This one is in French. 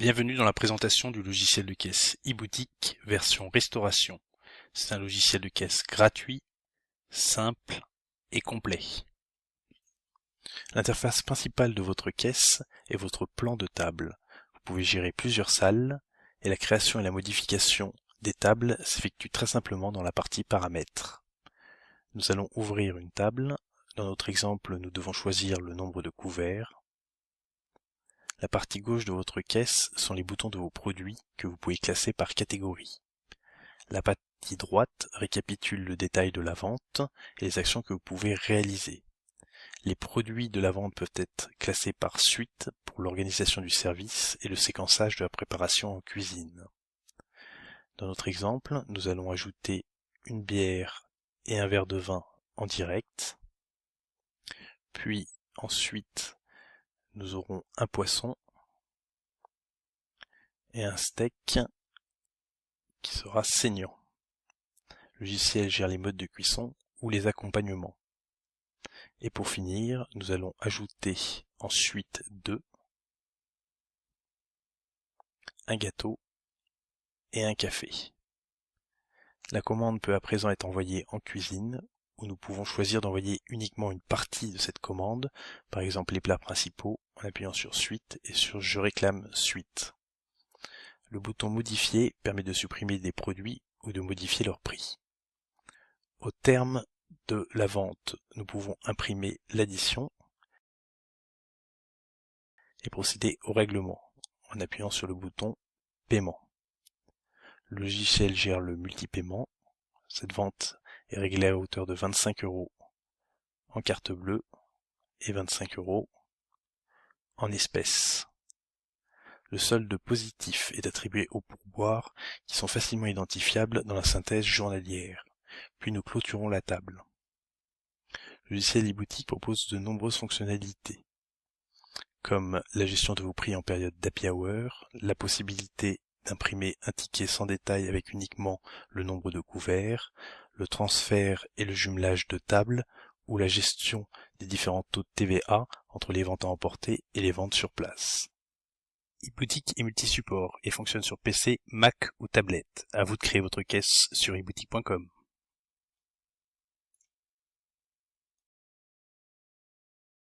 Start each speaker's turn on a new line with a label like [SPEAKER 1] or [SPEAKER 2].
[SPEAKER 1] Bienvenue dans la présentation du logiciel de caisse eBoutique version restauration. C'est un logiciel de caisse gratuit, simple et complet. L'interface principale de votre caisse est votre plan de table. Vous pouvez gérer plusieurs salles et la création et la modification des tables s'effectuent très simplement dans la partie paramètres. Nous allons ouvrir une table. Dans notre exemple, nous devons choisir le nombre de couverts. La partie gauche de votre caisse sont les boutons de vos produits que vous pouvez classer par catégorie. La partie droite récapitule le détail de la vente et les actions que vous pouvez réaliser. Les produits de la vente peuvent être classés par suite pour l'organisation du service et le séquençage de la préparation en cuisine. Dans notre exemple, nous allons ajouter une bière et un verre de vin en direct. Puis ensuite, nous aurons un poisson et un steak qui sera saignant. Le logiciel gère les modes de cuisson ou les accompagnements. Et pour finir, nous allons ajouter ensuite un gâteau et un café. La commande peut à présent être envoyée en cuisine, où nous pouvons choisir d'envoyer uniquement une partie de cette commande, par exemple les plats principaux, en appuyant sur Suite et sur Je réclame Suite. Le bouton Modifier permet de supprimer des produits ou de modifier leur prix. Au terme de la vente, nous pouvons imprimer l'addition et procéder au règlement en appuyant sur le bouton Paiement. Le logiciel gère le multipaiement. Cette vente est réglée à hauteur de 25 € en carte bleue et 25 € en espèces. Le solde positif est attribué aux pourboires qui sont facilement identifiables dans la synthèse journalière. Puis nous clôturons la table. Le logiciel eBoutique propose de nombreuses fonctionnalités, comme la gestion de vos prix en période d'happy hour, la possibilité d'imprimer un ticket sans détail avec uniquement le nombre de couverts, le transfert et le jumelage de tables, ou la gestion des différents taux de TVA entre les ventes à emporter et les ventes sur place. eBoutique est multi-support et fonctionne sur PC, Mac ou tablette. À vous de créer votre caisse sur eboutique.com.